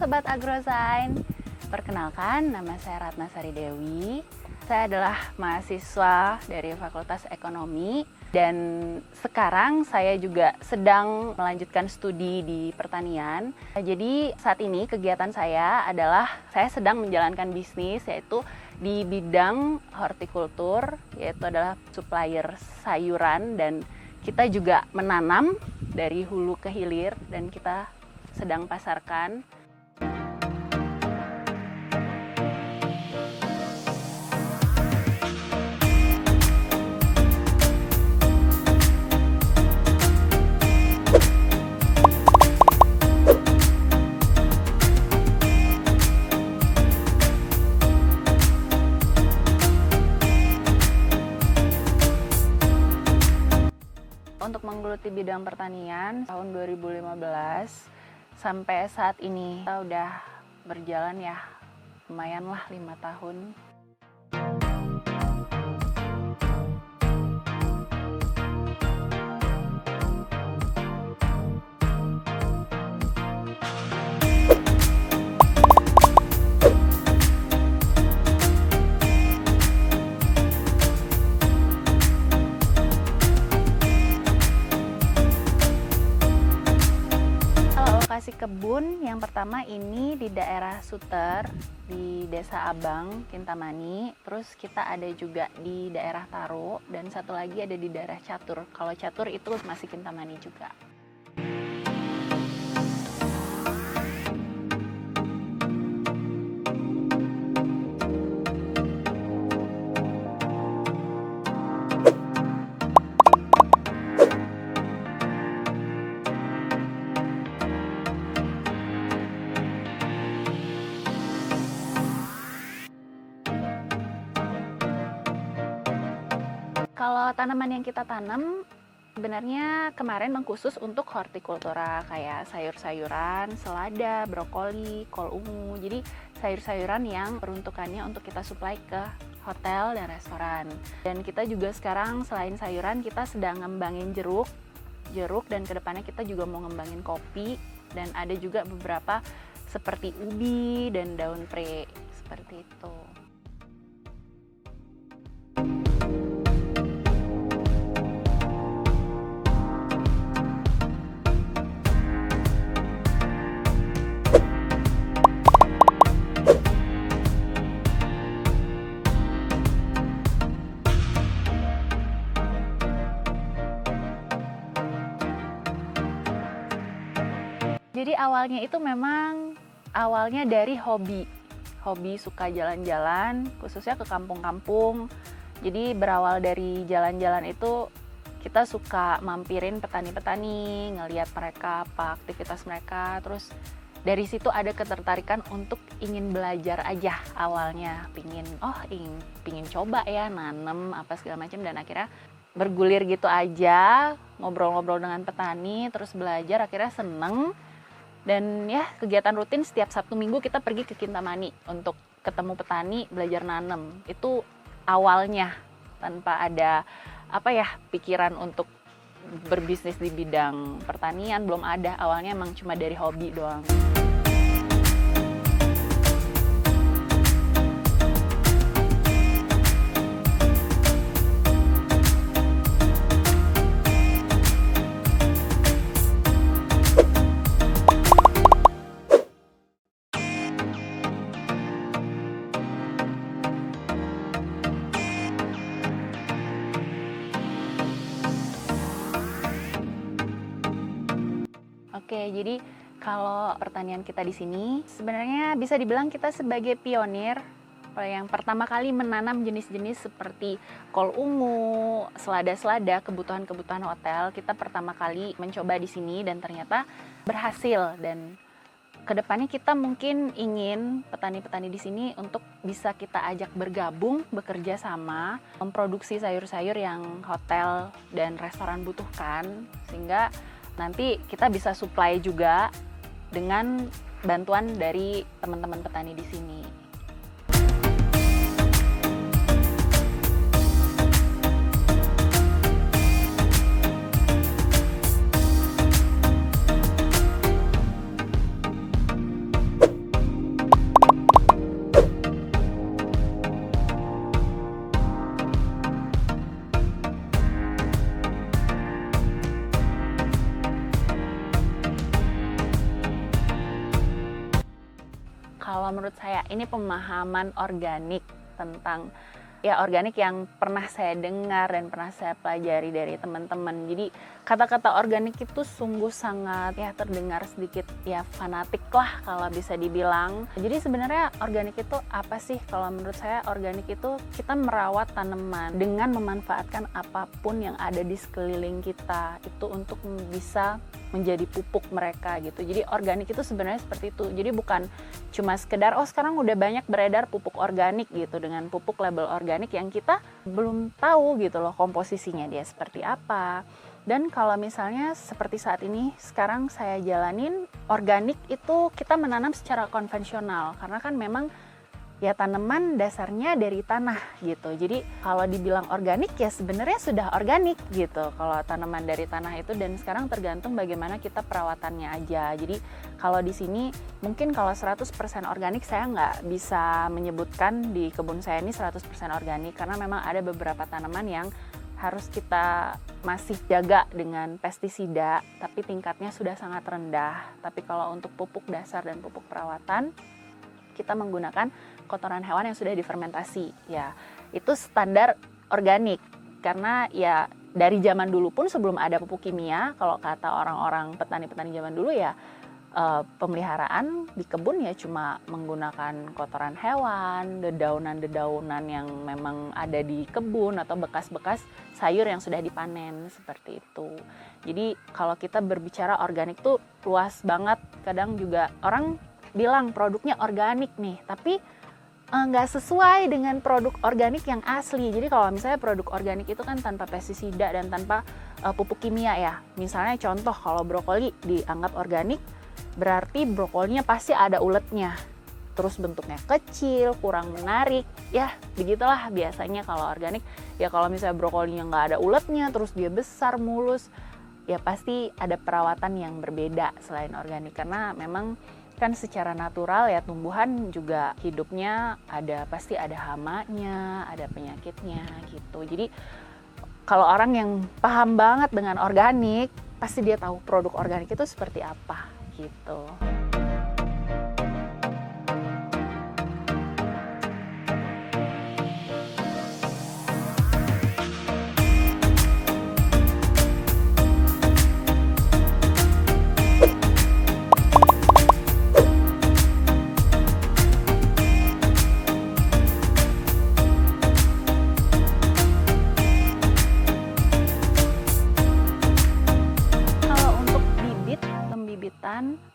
Sobat AgroSign. Perkenalkan, nama saya Ratna Sari Dewi. Saya adalah mahasiswa dari Fakultas Ekonomi dan sekarang saya juga sedang melanjutkan studi di pertanian. Jadi saat ini kegiatan saya adalah saya sedang menjalankan bisnis yaitu di bidang hortikultur, yaitu adalah supplier sayuran dan kita juga menanam dari hulu ke hilir dan kita sedang pasarkan. Untuk menggeluti bidang pertanian tahun 2015 sampai saat ini kita udah berjalan ya lumayan lah 5 tahun. Lokasi kebun yang pertama ini di daerah Suter, di Desa Abang, Kintamani. Terus kita ada juga di daerah Taro dan satu lagi ada di daerah Catur. Kalau Catur itu masih Kintamani juga. Kalau tanaman yang kita tanam sebenarnya kemarin mengkhusus untuk hortikultura kayak sayur-sayuran, selada, brokoli, kol ungu. Jadi sayur-sayuran yang peruntukannya untuk kita suplai ke hotel dan restoran. Dan kita juga sekarang selain sayuran kita sedang ngembangin jeruk dan kedepannya kita juga mau ngembangin kopi dan ada juga beberapa seperti ubi dan daun pre seperti itu. Jadi awalnya itu memang awalnya dari hobi suka jalan-jalan, khususnya ke kampung-kampung. Jadi berawal dari jalan-jalan itu kita suka mampirin petani-petani, ngelihat mereka apa aktivitas mereka. Terus dari situ ada ketertarikan untuk ingin belajar aja awalnya, pingin coba ya nanem apa segala macam dan akhirnya bergulir gitu aja, ngobrol-ngobrol dengan petani, terus belajar akhirnya seneng. Dan ya kegiatan rutin setiap Sabtu Minggu kita pergi ke Kintamani untuk ketemu petani, belajar nanam. Itu awalnya tanpa ada pikiran untuk berbisnis di bidang pertanian belum ada. Awalnya emang cuma dari hobi doang. Oke, jadi kalau pertanian kita di sini sebenarnya bisa dibilang kita sebagai pionir yang pertama kali menanam jenis-jenis seperti kol ungu, selada-selada, kebutuhan-kebutuhan hotel. Kita pertama kali mencoba di sini dan ternyata berhasil dan kedepannya kita mungkin ingin petani-petani di sini untuk bisa kita ajak bergabung, bekerja sama, memproduksi sayur-sayur yang hotel dan restoran butuhkan sehingga nanti kita bisa supply juga dengan bantuan dari teman-teman petani di sini. Kalau menurut saya ini pemahaman organik tentang ya organik yang pernah saya dengar dan pernah saya pelajari dari teman-teman. Jadi kata-kata organik itu sungguh sangat ya terdengar sedikit ya fanatik lah kalau bisa dibilang. Jadi sebenarnya organik itu apa sih? Kalau menurut saya organik itu kita merawat tanaman dengan memanfaatkan apapun yang ada di sekeliling kita itu untuk bisa menjadi pupuk mereka gitu. Jadi organik itu sebenarnya seperti itu. Jadi bukan cuma sekedar sekarang udah banyak beredar pupuk organik gitu dengan pupuk label organik yang kita belum tahu gitu loh komposisinya dia seperti apa. Dan kalau misalnya seperti saat ini sekarang saya jalanin organik itu kita menanam secara konvensional karena kan memang ya tanaman dasarnya dari tanah gitu. Jadi kalau dibilang organik ya sebenarnya sudah organik gitu kalau tanaman dari tanah itu, dan sekarang tergantung bagaimana kita perawatannya aja. Jadi kalau di sini mungkin kalau 100% organik saya nggak bisa menyebutkan di kebun saya ini 100% organik karena memang ada beberapa tanaman yang harus kita masih jaga dengan pestisida tapi tingkatnya sudah sangat rendah. Tapi kalau untuk pupuk dasar dan pupuk perawatan kita menggunakan kotoran hewan yang sudah difermentasi, ya itu standar organik. Karena ya dari zaman dulu pun sebelum ada pupuk kimia, kalau kata orang-orang petani-petani zaman dulu ya pemeliharaan di kebun ya cuma menggunakan kotoran hewan, dedaunan-dedaunan yang memang ada di kebun atau bekas-bekas sayur yang sudah dipanen seperti itu. Jadi kalau kita berbicara organik tuh luas banget. Kadang juga orang bilang produknya organik nih, tapi nggak sesuai dengan produk organik yang asli. Jadi kalau misalnya produk organik itu kan tanpa pestisida dan tanpa pupuk kimia ya. Misalnya contoh kalau brokoli dianggap organik, berarti brokolinya pasti ada uletnya. Terus bentuknya kecil, kurang menarik. Ya begitulah biasanya kalau organik. Ya kalau misalnya brokolinya nggak ada uletnya, terus dia besar, mulus, ya pasti ada perawatan yang berbeda selain organik. Karena memang kan secara natural ya tumbuhan juga hidupnya pasti ada hamanya, ada penyakitnya gitu. Jadi kalau orang yang paham banget dengan organik, pasti dia tahu produk organik itu seperti apa gitu.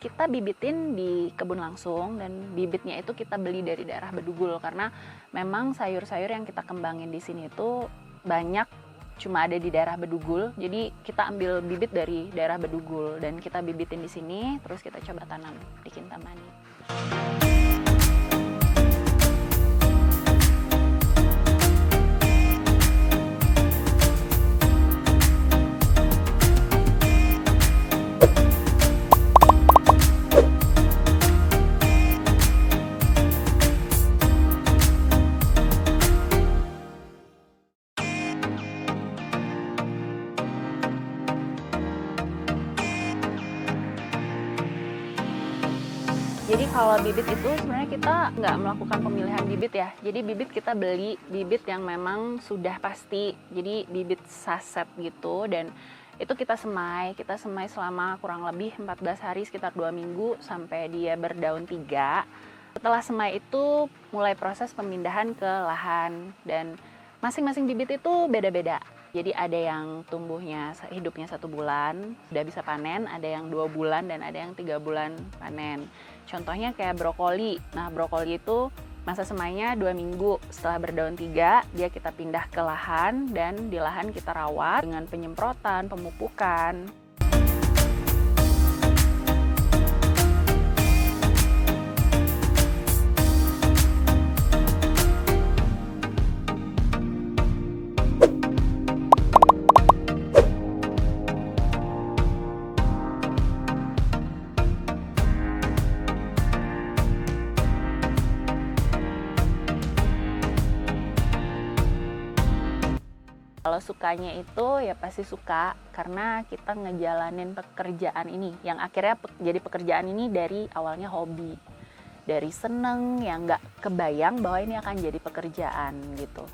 Kita bibitin di kebun langsung dan bibitnya itu kita beli dari daerah Bedugul karena memang sayur-sayur yang kita kembangin di sini itu banyak cuma ada di daerah Bedugul. Jadi kita ambil bibit dari daerah Bedugul dan kita bibitin di sini, terus kita coba tanam di Kintamani. Jadi kalau bibit itu sebenarnya kita nggak melakukan pemilihan bibit ya. Jadi bibit kita beli bibit yang memang sudah pasti. Jadi bibit saset gitu, dan itu kita semai selama kurang lebih 14 hari, sekitar 2 minggu sampai dia berdaun 3. Setelah semai itu mulai proses pemindahan ke lahan, dan masing-masing bibit itu beda-beda. Jadi ada yang tumbuhnya hidupnya 1 bulan sudah bisa panen, ada yang 2 bulan dan ada yang 3 bulan panen. Contohnya kayak brokoli. Nah brokoli itu masa semainya 2 minggu. Setelah berdaun 3 dia kita pindah ke lahan, dan di lahan kita rawat dengan penyemprotan, pemupukan. Kalau sukanya itu ya pasti suka karena kita ngejalanin pekerjaan ini yang akhirnya jadi pekerjaan ini dari awalnya hobi. dari seneng yang nggak kebayang bahwa ini akan jadi pekerjaan gitu.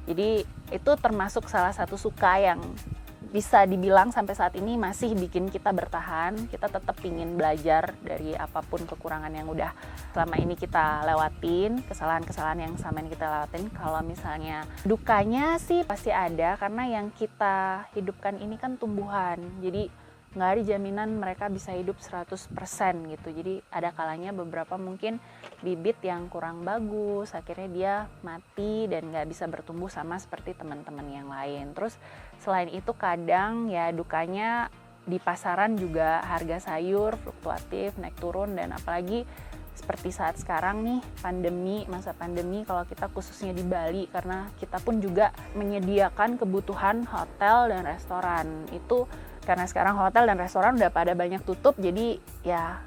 Jadi itu termasuk salah satu suka yang bisa dibilang sampai saat ini masih bikin kita bertahan. Kita tetap ingin belajar dari apapun kekurangan yang udah selama ini kita lewatin, kesalahan-kesalahan yang selama ini kita lewatin. Kalau misalnya dukanya sih pasti ada, karena yang kita hidupkan ini kan tumbuhan. Jadi nggak ada jaminan mereka bisa hidup 100% gitu. Jadi ada kalanya beberapa mungkin bibit yang kurang bagus, akhirnya dia mati dan nggak bisa bertumbuh sama seperti teman-teman yang lain. Terus selain itu kadang ya dukanya di pasaran juga harga sayur fluktuatif, naik turun, dan apalagi seperti saat sekarang nih masa pandemi, kalau kita khususnya di Bali, karena kita pun juga menyediakan kebutuhan hotel dan restoran itu. Karena sekarang hotel dan restoran udah pada banyak tutup, jadi ya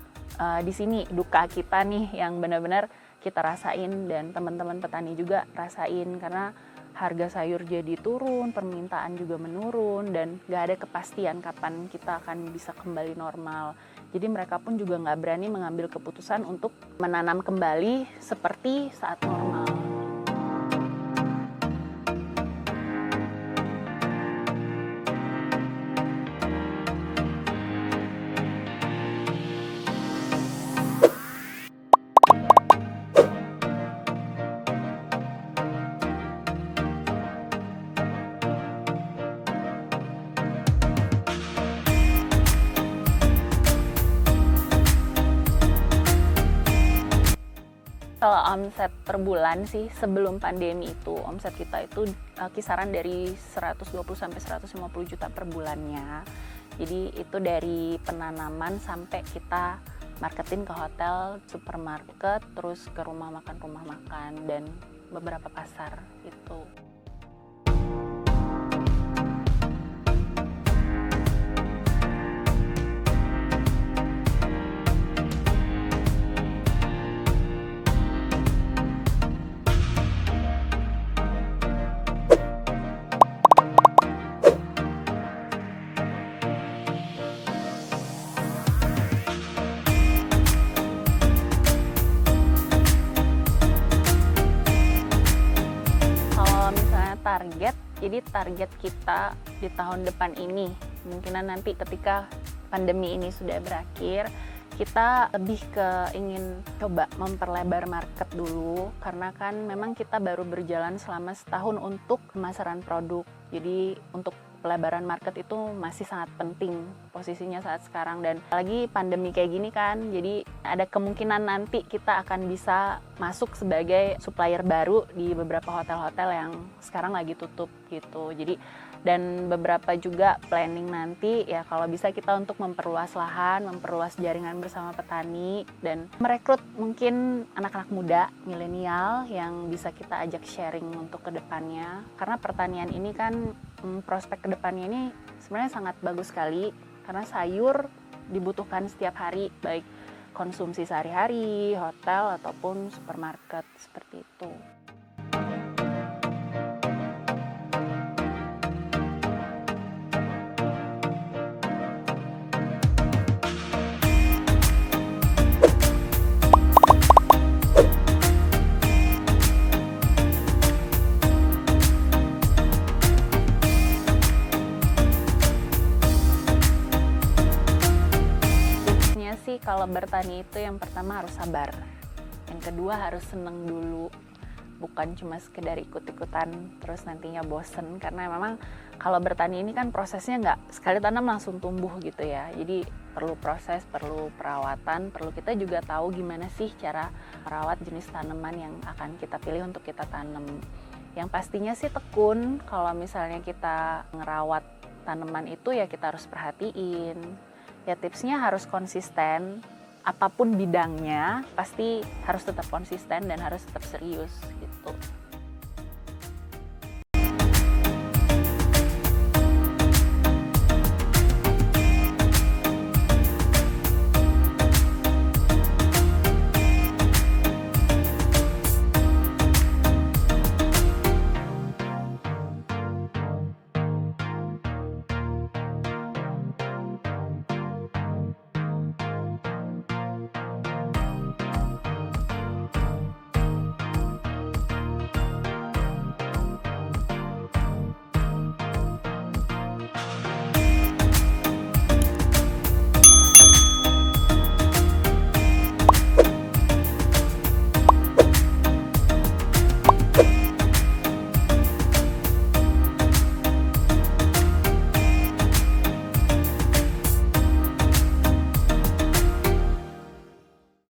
di sini duka kita nih yang benar-benar kita rasain dan teman-teman petani juga rasain, karena harga sayur jadi turun, permintaan juga menurun, dan gak ada kepastian kapan kita akan bisa kembali normal. Jadi mereka pun juga gak berani mengambil keputusan untuk menanam kembali seperti saat normal. Kalau omset per bulan sih sebelum pandemi itu, omset kita itu kisaran dari 120 sampai 150 juta per bulannya. Jadi itu dari penanaman sampai kita marketin ke hotel, supermarket, terus ke rumah makan dan beberapa pasar itu. Jadi target kita di tahun depan ini, kemungkinan nanti ketika pandemi ini sudah berakhir, kita lebih ke ingin coba memperlebar market dulu, karena kan memang kita baru berjalan selama setahun untuk pemasaran produk. Jadi untuk pelebaran market itu masih sangat penting posisinya saat sekarang, dan lagi pandemi kayak gini kan, jadi ada kemungkinan nanti kita akan bisa masuk sebagai supplier baru di beberapa hotel-hotel yang sekarang lagi tutup gitu. Jadi dan beberapa juga planning nanti ya kalau bisa kita untuk memperluas lahan, memperluas jaringan bersama petani, dan merekrut mungkin anak-anak muda, milenial yang bisa kita ajak sharing untuk kedepannya. Karena pertanian ini kan prospek kedepannya ini sebenarnya sangat bagus sekali, karena sayur dibutuhkan setiap hari, baik konsumsi sehari-hari, hotel ataupun supermarket seperti itu. Kalau bertani itu yang pertama harus sabar, yang kedua harus seneng dulu, bukan cuma sekedar ikut-ikutan terus nantinya bosen, karena memang kalau bertani ini kan prosesnya nggak sekali tanam langsung tumbuh gitu ya, jadi perlu proses, perlu perawatan, perlu kita juga tahu gimana sih cara merawat jenis tanaman yang akan kita pilih untuk kita tanam. Yang pastinya sih tekun, kalau misalnya kita ngerawat tanaman itu ya kita harus perhatiin. Ya tipsnya harus konsisten, apapun bidangnya pasti harus tetap konsisten dan harus tetap serius gitu.